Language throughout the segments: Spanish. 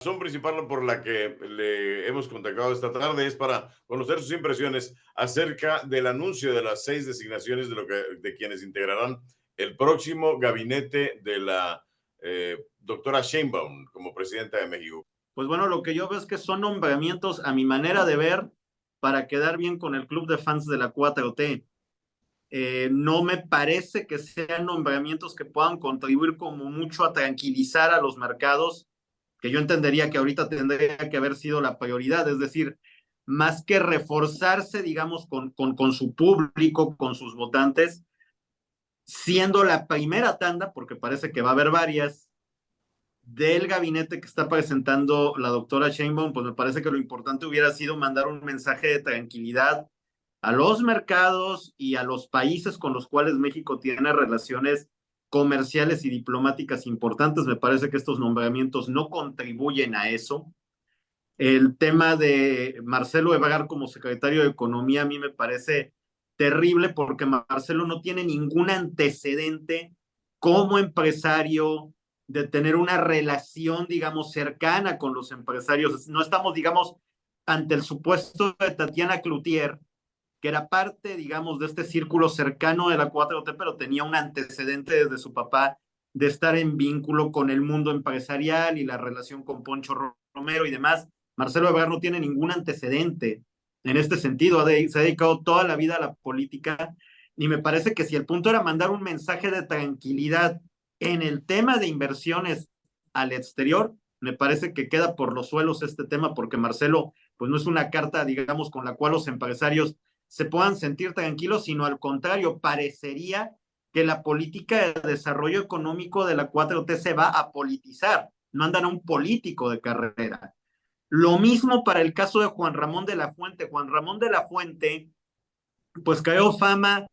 La razón principal por la que le hemos contactado esta tarde es para conocer sus impresiones acerca del anuncio de las 6 designaciones de quienes integrarán el próximo gabinete de la doctora Sheinbaum como presidenta de México. Pues bueno, lo que yo veo es que son nombramientos, a mi manera de ver, para quedar bien con el club de fans de la 4T. No me parece que sean nombramientos que puedan contribuir como mucho a tranquilizar a los mercados, que yo entendería que ahorita tendría que haber sido la prioridad, es decir, más que reforzarse, digamos, con su público, con sus votantes, siendo la primera tanda, porque parece que va a haber varias, del gabinete que está presentando la doctora Sheinbaum, pues me parece que lo importante hubiera sido mandar un mensaje de tranquilidad a los mercados y a los países con los cuales México tiene relaciones comerciales y diplomáticas importantes. Me parece que estos nombramientos no contribuyen a eso. El tema de Marcelo Ebrard como secretario de Economía a mí me parece terrible porque Marcelo no tiene ningún antecedente como empresario de tener una relación, digamos, cercana con los empresarios. No estamos, digamos, ante el supuesto de Tatiana Cloutier, que era parte, digamos, de este círculo cercano de la 4T, pero tenía un antecedente desde su papá de estar en vínculo con el mundo empresarial y la relación con Poncho Romero y demás. Marcelo Ebrard no tiene ningún antecedente en este sentido, se ha dedicado toda la vida a la política y me parece que si el punto era mandar un mensaje de tranquilidad en el tema de inversiones al exterior, me parece que queda por los suelos este tema porque Marcelo pues no es una carta, digamos, con la cual los empresarios se puedan sentir tranquilos, sino al contrario, parecería que la política de desarrollo económico de la 4T se va a politizar, mandan a un político de carrera. Lo mismo para el caso de Juan Ramón de la Fuente. Juan Ramón de la Fuente, pues creó fama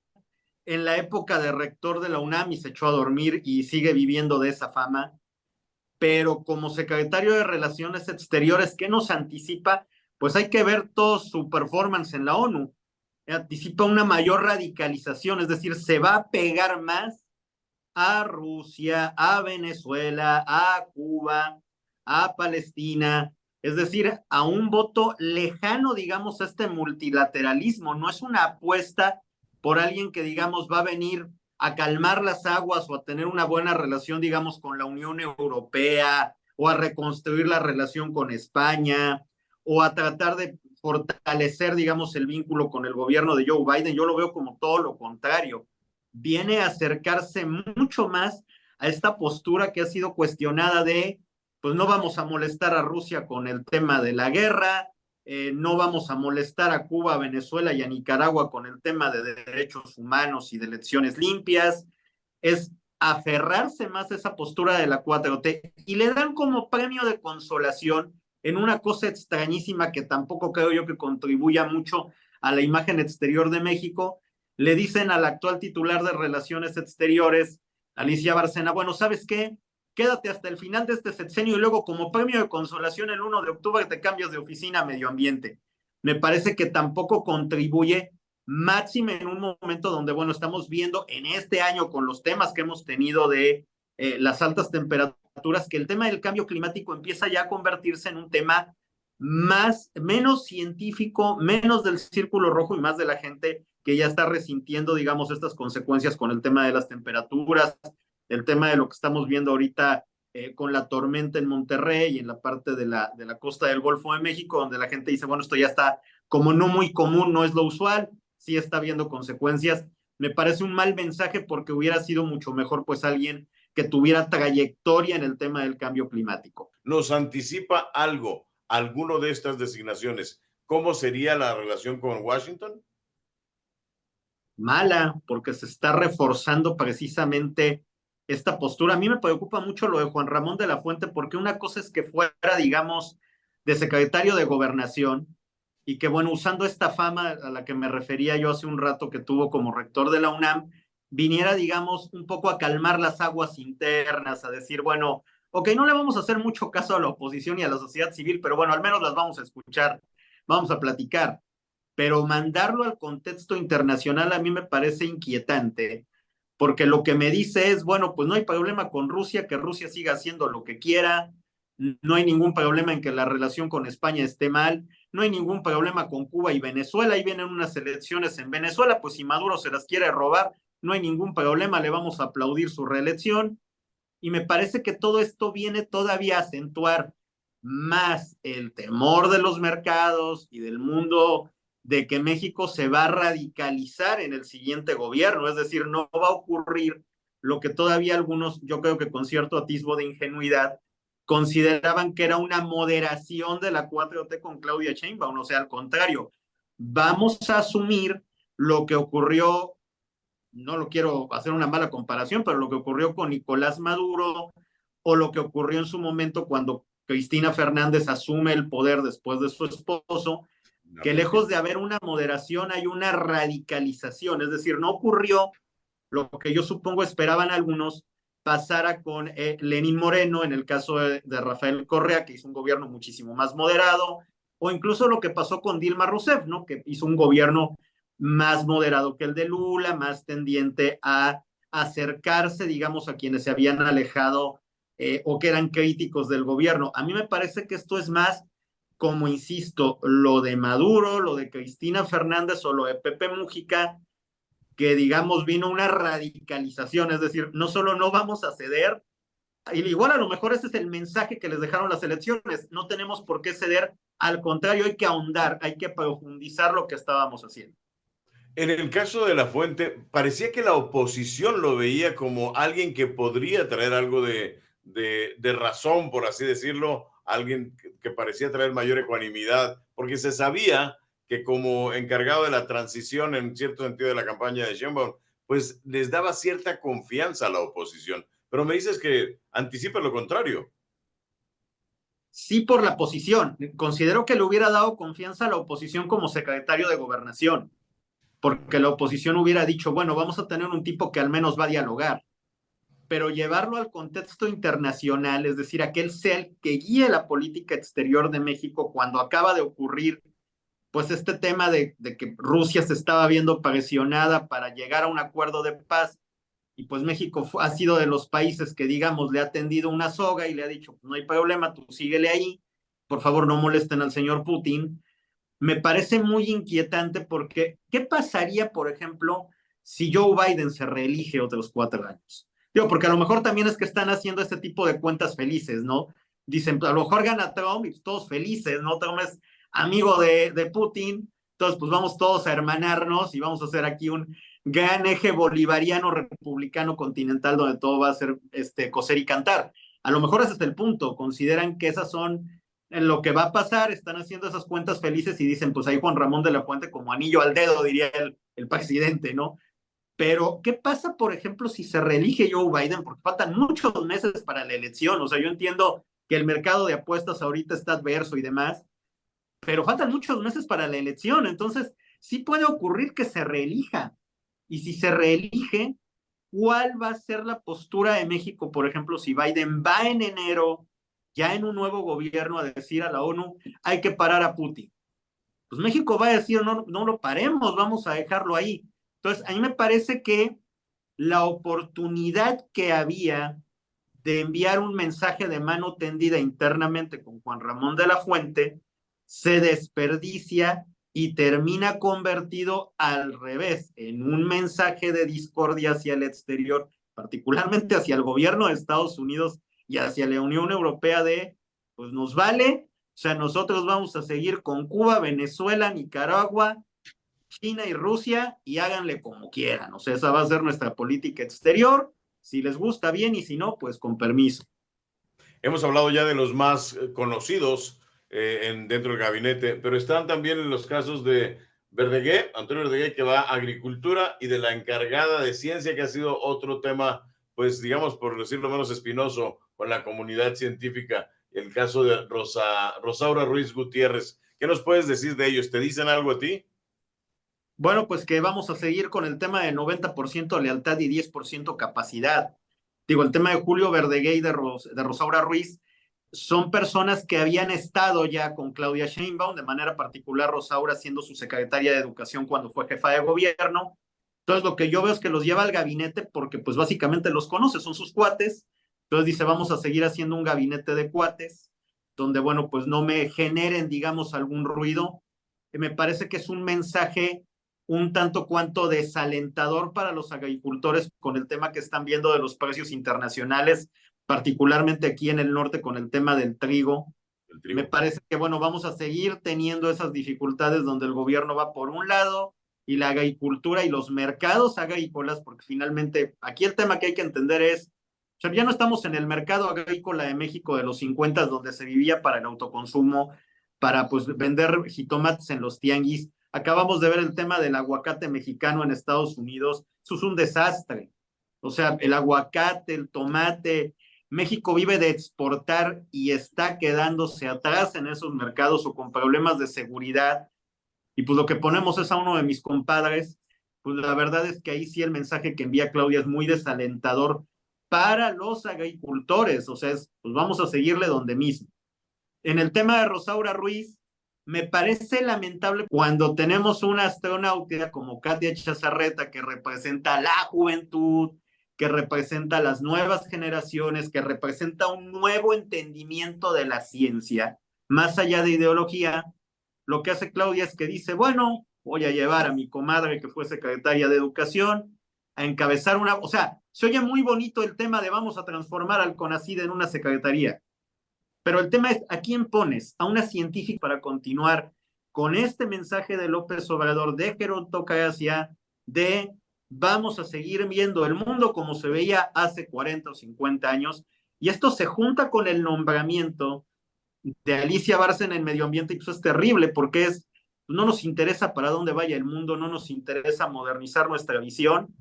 en la época de rector de la UNAM y se echó a dormir y sigue viviendo de esa fama, pero como secretario de Relaciones Exteriores, ¿qué nos anticipa? Pues hay que ver todo su performance en la ONU. Anticipa una mayor radicalización, es decir, se va a pegar más a Rusia, a Venezuela, a Cuba, a Palestina, es decir, a un voto lejano, digamos, a este multilateralismo. No es una apuesta por alguien que, digamos, va a venir a calmar las aguas o a tener una buena relación, digamos, con la Unión Europea o a reconstruir la relación con España o a tratar de fortalecer, digamos, el vínculo con el gobierno de Joe Biden. Yo lo veo como todo lo contrario. Viene a acercarse mucho más a esta postura que ha sido cuestionada de, pues no vamos a molestar a Rusia con el tema de la guerra, no vamos a molestar a Cuba, a Venezuela y a Nicaragua con el tema de derechos humanos y de elecciones limpias. Es aferrarse más a esa postura de la 4T y le dan como premio de consolación en una cosa extrañísima que tampoco creo yo que contribuya mucho a la imagen exterior de México. Le dicen al actual titular de Relaciones Exteriores, Alicia Bárcena, bueno, ¿sabes qué? Quédate hasta el final de este sexenio y luego como premio de consolación el 1 de octubre te cambias de oficina a medio ambiente. Me parece que tampoco contribuye máxime en un momento donde, bueno, estamos viendo en este año con los temas que hemos tenido de las altas temperaturas, que el tema del cambio climático empieza ya a convertirse en un tema menos científico, menos del círculo rojo y más de la gente que ya está resintiendo, digamos, estas consecuencias con el tema de las temperaturas, el tema de lo que estamos viendo ahorita con la tormenta en Monterrey y en la parte de la costa del Golfo de México, donde la gente dice, bueno, esto ya está como no muy común, no es lo usual, sí está habiendo consecuencias. Me parece un mal mensaje porque hubiera sido mucho mejor pues alguien que tuviera trayectoria en el tema del cambio climático. ¿Nos anticipa algo, alguno de estas designaciones? ¿Cómo sería la relación con Washington? Mala, porque se está reforzando precisamente esta postura. A mí me preocupa mucho lo de Juan Ramón de la Fuente, porque una cosa es que fuera, digamos, de secretario de Gobernación y que, bueno, usando esta fama a la que me refería yo hace un rato que tuvo como rector de la UNAM, viniera, digamos, un poco a calmar las aguas internas, a decir, bueno, ok, no le vamos a hacer mucho caso a la oposición y a la sociedad civil, pero bueno, al menos las vamos a escuchar, vamos a platicar, pero mandarlo al contexto internacional a mí me parece inquietante, porque lo que me dice es, bueno, pues no hay problema con Rusia, que Rusia siga haciendo lo que quiera, no hay ningún problema en que la relación con España esté mal, no hay ningún problema con Cuba y Venezuela, ahí vienen unas elecciones en Venezuela, pues si Maduro se las quiere robar, no hay ningún problema, le vamos a aplaudir su reelección, y me parece que todo esto viene todavía a acentuar más el temor de los mercados y del mundo de que México se va a radicalizar en el siguiente gobierno, es decir, no va a ocurrir lo que todavía algunos, yo creo que con cierto atisbo de ingenuidad, consideraban que era una moderación de la 4T con Claudia Sheinbaum, o sea, al contrario, vamos a asumir lo que ocurrió, no lo quiero hacer una mala comparación, pero lo que ocurrió con Nicolás Maduro o lo que ocurrió en su momento cuando Cristina Fernández asume el poder después de su esposo, que lejos de haber una moderación hay una radicalización, es decir, no ocurrió lo que yo supongo esperaban algunos pasara con Lenín Moreno en el caso de Rafael Correa, que hizo un gobierno muchísimo más moderado, o incluso lo que pasó con Dilma Rousseff, ¿no? Que hizo un gobierno más moderado que el de Lula, más tendiente a acercarse, digamos, a quienes se habían alejado o que eran críticos del gobierno. A mí me parece que esto es más, como insisto, lo de Maduro, lo de Cristina Fernández o lo de Pepe Mujica, que digamos vino una radicalización, es decir, no solo no vamos a ceder, igual a lo mejor ese es el mensaje que les dejaron las elecciones, no tenemos por qué ceder, al contrario, hay que ahondar, hay que profundizar lo que estábamos haciendo. En el caso de La Fuente, parecía que la oposición lo veía como alguien que podría traer algo de razón, por así decirlo, alguien que parecía traer mayor ecuanimidad, porque se sabía que como encargado de la transición, en cierto sentido, de la campaña de Sheinbaum, pues les daba cierta confianza a la oposición. Pero me dices que anticipa lo contrario. Sí, por la posición. Considero que le hubiera dado confianza a la oposición como secretario de Gobernación, porque la oposición hubiera dicho, bueno, vamos a tener un tipo que al menos va a dialogar, pero llevarlo al contexto internacional, es decir, aquel sea el que guíe la política exterior de México cuando acaba de ocurrir, pues este tema de que Rusia se estaba viendo presionada para llegar a un acuerdo de paz, y pues México ha sido de los países que, digamos, le ha tendido una soga y le ha dicho, pues no hay problema, tú síguele ahí, por favor no molesten al señor Putin. Me parece muy inquietante porque, ¿qué pasaría, por ejemplo, si Joe Biden se reelige otros 4 años? Digo, porque a lo mejor también es que están haciendo este tipo de cuentas felices, ¿no? Dicen, a lo mejor gana Trump y todos felices, ¿no? Trump es amigo de Putin, entonces pues vamos todos a hermanarnos y vamos a hacer aquí un gran eje bolivariano republicano continental donde todo va a ser coser y cantar. A lo mejor ese es el punto, consideran que esas son en lo que va a pasar, están haciendo esas cuentas felices y dicen, pues ahí Juan Ramón de la Fuente como anillo al dedo, diría el presidente, ¿no? Pero, ¿qué pasa, por ejemplo, si se reelige Joe Biden? Porque faltan muchos meses para la elección. O sea, yo entiendo que el mercado de apuestas ahorita está adverso y demás, pero faltan muchos meses para la elección. Entonces, sí puede ocurrir que se reelija. Y si se reelige, ¿cuál va a ser la postura de México, por ejemplo, si Biden va en enero, ya en un nuevo gobierno, a decir a la ONU, hay que parar a Putin? Pues México va a decir, no, no lo paremos, vamos a dejarlo ahí. Entonces, a mí me parece que la oportunidad que había de enviar un mensaje de mano tendida internamente con Juan Ramón de la Fuente se desperdicia y termina convertido al revés, en un mensaje de discordia hacia el exterior, particularmente hacia el gobierno de Estados Unidos y hacia la Unión Europea de, pues nos vale, o sea, nosotros vamos a seguir con Cuba, Venezuela, Nicaragua, China y Rusia y háganle como quieran, o sea, esa va a ser nuestra política exterior, si les gusta bien y si no, pues con permiso. Hemos hablado ya de los más conocidos dentro del gabinete, pero están también los casos de Verdegué, Antonio Verdegué, que va a Agricultura, y de la encargada de Ciencia, que ha sido otro tema, pues digamos, por decirlo menos espinoso, con la comunidad científica, el caso de Rosaura Ruiz Gutiérrez. ¿Qué nos puedes decir de ellos? ¿Te dicen algo a ti? Bueno, pues que vamos a seguir con el tema de 90% lealtad y 10% capacidad. Digo, el tema de Julio Verdegué y de Rosaura Ruiz son personas que habían estado ya con Claudia Sheinbaum, de manera particular Rosaura siendo su secretaria de Educación cuando fue jefa de gobierno. Entonces, lo que yo veo es que los lleva al gabinete porque pues básicamente los conoce, son sus cuates. Entonces dice, vamos a seguir haciendo un gabinete de cuates. donde, bueno, pues no me generen, digamos, algún ruido. Me parece que es un mensaje un tanto cuanto desalentador para los agricultores con el tema que están viendo de los precios internacionales, particularmente aquí en el norte con el tema del trigo. Me parece que, bueno, vamos a seguir teniendo esas dificultades donde el gobierno va por un lado y la agricultura y los mercados agrícolas, porque finalmente aquí el tema que hay que entender es, o sea, ya no estamos en el mercado agrícola de México de los 50 donde se vivía para el autoconsumo, para pues vender jitomates en los tianguis. Acabamos de ver el tema del aguacate mexicano en Estados Unidos. Eso es un desastre. O sea, el aguacate, el tomate, México vive de exportar y está quedándose atrás en esos mercados o con problemas de seguridad. Y pues lo que ponemos es a uno de mis compadres. Pues la verdad es que ahí sí el mensaje que envía Claudia es muy desalentador para los agricultores. O sea, pues vamos a seguirle donde mismo. En el tema de Rosaura Ruiz, me parece lamentable cuando tenemos una astronauta como Katia Chazarreta que representa la juventud, que representa las nuevas generaciones, que representa un nuevo entendimiento de la ciencia, más allá de ideología. Lo que hace Claudia es que dice, bueno, voy a llevar a mi comadre que fue secretaria de Educación a encabezar una, o sea, se oye muy bonito el tema de vamos a transformar al CONACYT en una secretaría, pero el tema es, ¿a quién pones? A una científica para continuar con este mensaje de López Obrador, de gerontocracia, de vamos a seguir viendo el mundo como se veía hace 40 o 50 años, y esto se junta con el nombramiento de Alicia Bárcena en Medio Ambiente, y pues es terrible, porque es, no nos interesa para dónde vaya el mundo, no nos interesa modernizar nuestra visión.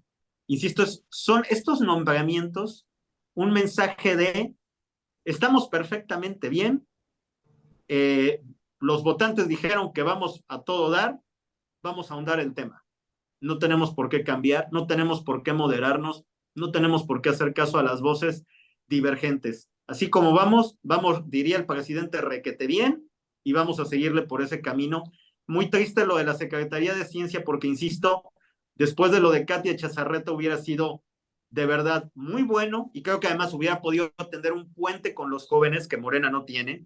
Insisto, son estos nombramientos un mensaje de estamos perfectamente bien, los votantes dijeron que vamos a todo dar, vamos a ahondar el tema. No tenemos por qué cambiar, no tenemos por qué moderarnos, no tenemos por qué hacer caso a las voces divergentes. Así como vamos, diría el presidente, requete bien, y vamos a seguirle por ese camino. Muy triste lo de la Secretaría de Ciencia, porque, insisto, después de lo de Katia Chazarreta hubiera sido de verdad muy bueno, y creo que además hubiera podido tender un puente con los jóvenes que Morena no tiene,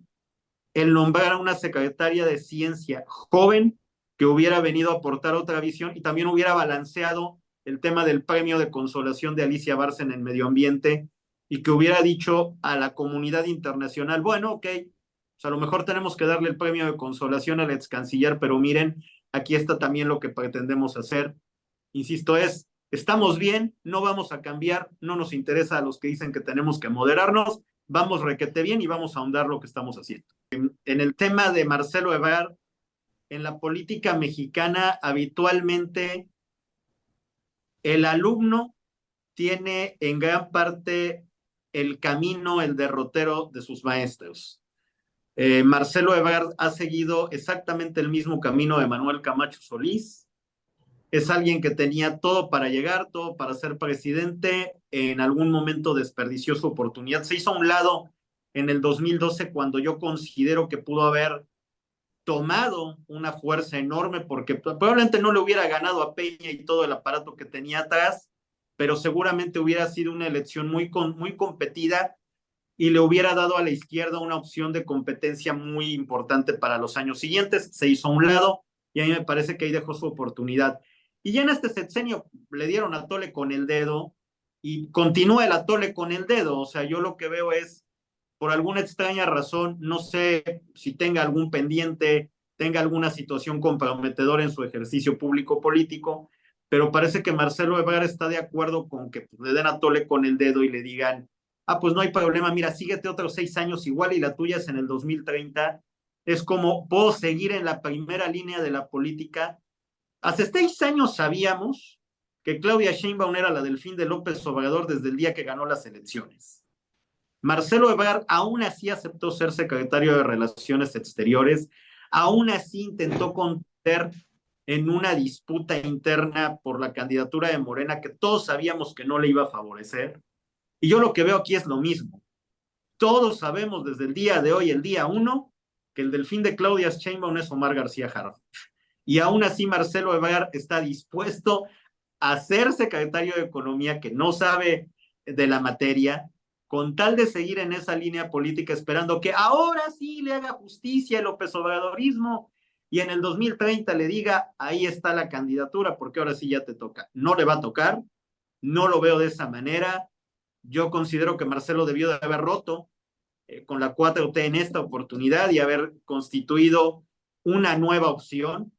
el nombrar a una secretaria de Ciencia joven que hubiera venido a aportar otra visión y también hubiera balanceado el tema del premio de consolación de Alicia Bárcena en Medio Ambiente y que hubiera dicho a la comunidad internacional, bueno, ok, pues a lo mejor tenemos que darle el premio de consolación al ex canciller, pero miren, aquí está también lo que pretendemos hacer. Insisto, estamos bien, no vamos a cambiar, no nos interesa a los que dicen que tenemos que moderarnos, vamos requete bien y vamos a ahondar lo que estamos haciendo. En el tema de Marcelo Ebrard, en la política mexicana habitualmente el alumno tiene en gran parte el camino, el derrotero de sus maestros. Marcelo Ebrard ha seguido exactamente el mismo camino de Manuel Camacho Solís. Es alguien que tenía todo para llegar, todo para ser presidente. En algún momento desperdició su oportunidad. Se hizo a un lado en el 2012 cuando yo considero que pudo haber tomado una fuerza enorme porque probablemente no le hubiera ganado a Peña y todo el aparato que tenía atrás, pero seguramente hubiera sido una elección muy competida y le hubiera dado a la izquierda una opción de competencia muy importante para los años siguientes. Se hizo a un lado y a mí me parece que ahí dejó su oportunidad. Y ya en este sexenio le dieron a tole con el dedo y continúa el atole con el dedo. O sea, yo lo que veo es, por alguna extraña razón, no sé si tenga algún pendiente, tenga alguna situación comprometedora en su ejercicio público político, pero parece que Marcelo Ebrard está de acuerdo con que le den a tole con el dedo y le digan, pues no hay problema, mira, síguete otros 6 años igual y la tuya es en el 2030. Es como, puedo seguir en la primera línea de la política. Hace 6 años sabíamos que Claudia Sheinbaum era la delfín de López Obrador desde el día que ganó las elecciones. Marcelo Ebrard aún así aceptó ser secretario de Relaciones Exteriores, aún así intentó contener en una disputa interna por la candidatura de Morena que todos sabíamos que no le iba a favorecer. Y yo lo que veo aquí es lo mismo. Todos sabemos desde el día de hoy, el día 1, que el delfín de Claudia Sheinbaum es Omar García Harfuch. Y aún así Marcelo Ebrard está dispuesto a ser secretario de Economía, que no sabe de la materia, con tal de seguir en esa línea política esperando que ahora sí le haga justicia el López Obradorismo y en el 2030 le diga, ahí está la candidatura, porque ahora sí ya te toca. No le va a tocar, no lo veo de esa manera. Yo considero que Marcelo debió de haber roto con la 4T en esta oportunidad y haber constituido una nueva opción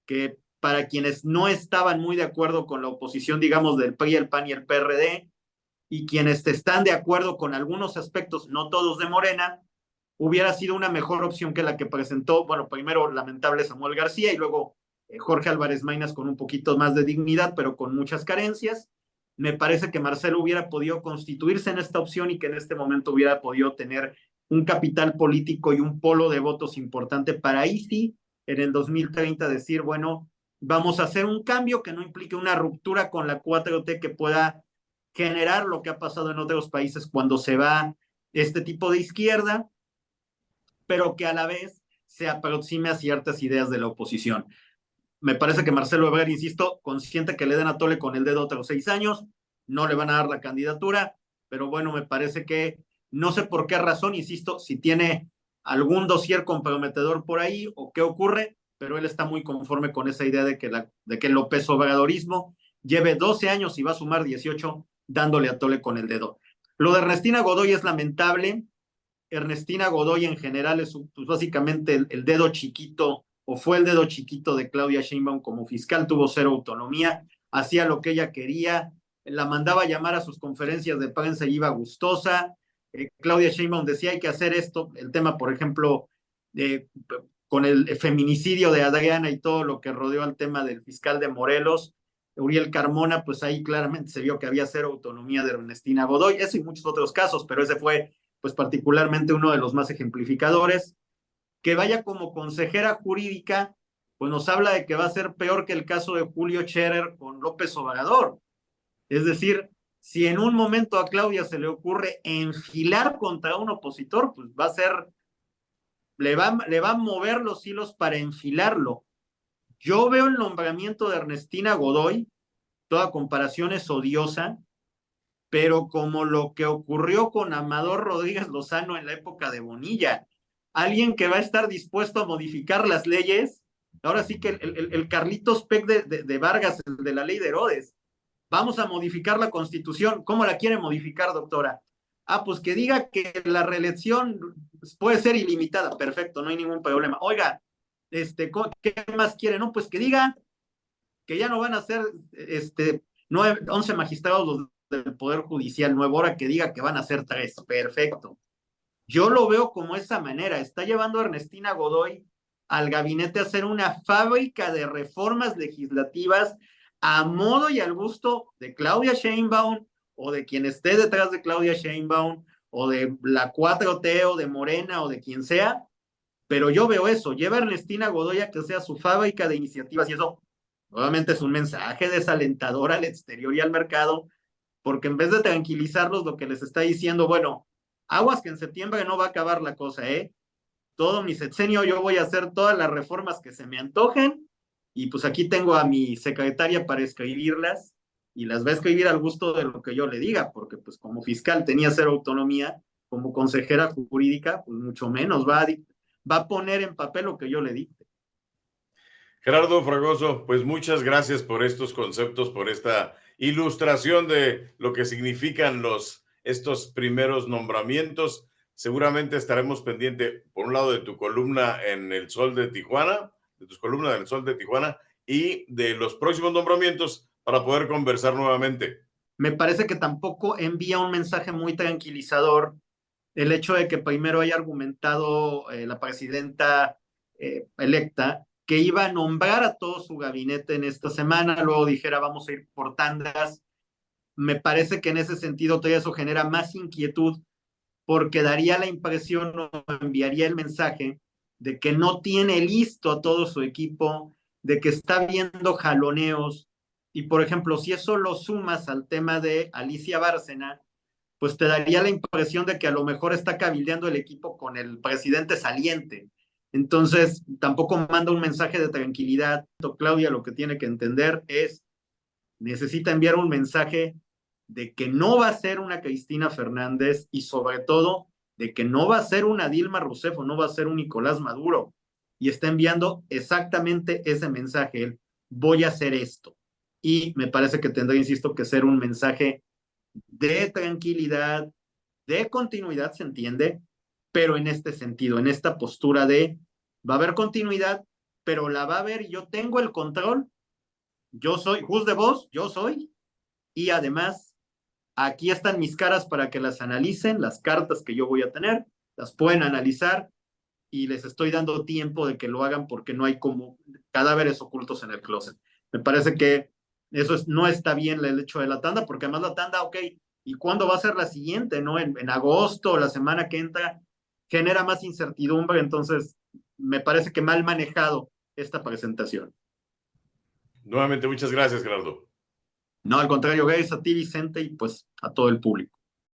que para quienes no estaban muy de acuerdo con la oposición, digamos, del PRI, el PAN y el PRD, y quienes están de acuerdo con algunos aspectos, no todos de Morena, hubiera sido una mejor opción que la que presentó, bueno, primero lamentable Samuel García y luego Jorge Álvarez Maínez con un poquito más de dignidad, pero con muchas carencias. Me parece que Marcelo hubiera podido constituirse en esta opción y que en este momento hubiera podido tener un capital político y un polo de votos importante para ahí sí, en el 2030 decir, bueno, vamos a hacer un cambio que no implique una ruptura con la 4T que pueda generar lo que ha pasado en otros países cuando se va este tipo de izquierda, pero que a la vez se aproxime a ciertas ideas de la oposición. Me parece que Marcelo Ebrard, insisto, consciente que le den a tole con el dedo otros 6 años, no le van a dar la candidatura, pero bueno, me parece que no sé por qué razón, insisto, si tiene algún dossier comprometedor por ahí o qué ocurre, pero él está muy conforme con esa idea de que el López Obradorismo lleve 12 años y va a sumar 18 dándole a tole con el dedo. Lo de Ernestina Godoy es lamentable. Ernestina Godoy en general es pues, básicamente el dedo chiquito o fue el dedo chiquito de Claudia Sheinbaum como fiscal, tuvo cero autonomía, hacía lo que ella quería, la mandaba a llamar a sus conferencias de prensa y iba gustosa. Claudia Sheinbaum decía hay que hacer esto, el tema por ejemplo con el feminicidio de Adriana y todo lo que rodeó al tema del fiscal de Morelos, Uriel Carmona, pues ahí claramente se vio que había cero autonomía de Ernestina Godoy, eso y muchos otros casos, pero ese fue pues particularmente uno de los más ejemplificadores. Que vaya como consejera jurídica, pues nos habla de que va a ser peor que el caso de Julio Scherer con López Obrador. Es decir, si en un momento a Claudia se le ocurre enfilar contra un opositor, pues va a ser, le va a mover los hilos para enfilarlo. Yo veo el nombramiento de Ernestina Godoy, toda comparación es odiosa, pero como lo que ocurrió con Amador Rodríguez Lozano en la época de Bonilla, alguien que va a estar dispuesto a modificar las leyes, ahora sí que el Carlitos Peck de Vargas, el de la ley de Herodes, vamos a modificar la constitución, ¿cómo la quiere modificar, doctora? Ah, pues que diga que la reelección puede ser ilimitada, perfecto, no hay ningún problema. Oiga, ¿qué más quiere? No, pues que diga que ya no van a ser 11 magistrados los del Poder Judicial nuevo, ahora que diga que van a ser 3, perfecto. Yo lo veo como esa manera, está llevando a Ernestina Godoy al gabinete a hacer una fábrica de reformas legislativas a modo y al gusto de Claudia Sheinbaum o de quien esté detrás de Claudia Sheinbaum o de la 4T o de Morena o de quien sea, pero yo veo eso, lleva a Ernestina Godoy a que sea su fábrica de iniciativas y eso nuevamente es un mensaje desalentador al exterior y al mercado, porque en vez de tranquilizarlos, lo que les está diciendo, bueno, aguas que en septiembre no va a acabar la cosa, ¿eh? Todo mi sexenio yo voy a hacer todas las reformas que se me antojen y pues aquí tengo a mi secretaria para escribirlas y las va a escribir al gusto de lo que yo le diga, porque pues como fiscal tenía cero autonomía, como consejera jurídica, pues mucho menos va a poner en papel lo que yo le dicte. Gerardo Fragoso, pues muchas gracias por estos conceptos, por esta ilustración de lo que significan estos primeros nombramientos. Seguramente estaremos pendientes, por un lado, de tu columna en El Sol de Tijuana, de tus columnas en El Sol de Tijuana y de los próximos nombramientos para poder conversar nuevamente. Me parece que tampoco envía un mensaje muy tranquilizador el hecho de que primero haya argumentado la presidenta electa que iba a nombrar a todo su gabinete en esta semana, luego dijera vamos a ir por tandas. Me parece que en ese sentido todo eso genera más inquietud porque daría la impresión o enviaría el mensaje de que no tiene listo a todo su equipo, de que está viendo jaloneos. Y por ejemplo, si eso lo sumas al tema de Alicia Bárcena, pues te daría la impresión de que a lo mejor está cabildeando el equipo con el presidente saliente. Entonces, tampoco manda un mensaje de tranquilidad. Claudia lo que tiene que entender es, necesita enviar un mensaje de que no va a ser una Cristina Fernández y sobre todo de que no va a ser una Dilma Rousseff o no va a ser un Nicolás Maduro. Y está enviando exactamente ese mensaje, el voy a hacer esto. Y me parece que tendrá, insisto, que ser un mensaje de tranquilidad, de continuidad, se entiende, pero en este sentido, en esta postura de va a haber continuidad, pero la va a haber, yo tengo el control, yo soy, who's the boss, yo soy, y además aquí están mis caras para que las analicen, las cartas que yo voy a tener, las pueden analizar y les estoy dando tiempo de que lo hagan porque no hay como cadáveres ocultos en el closet. Me parece que eso no está bien el hecho de la tanda, porque además la tanda, ok, ¿y cuándo va a ser la siguiente? ¿No? En agosto o la semana que entra, genera más incertidumbre, entonces me parece que mal manejado esta presentación. Nuevamente, muchas gracias, Gerardo. No, al contrario, gracias a ti, Vicente, y pues a todo el público.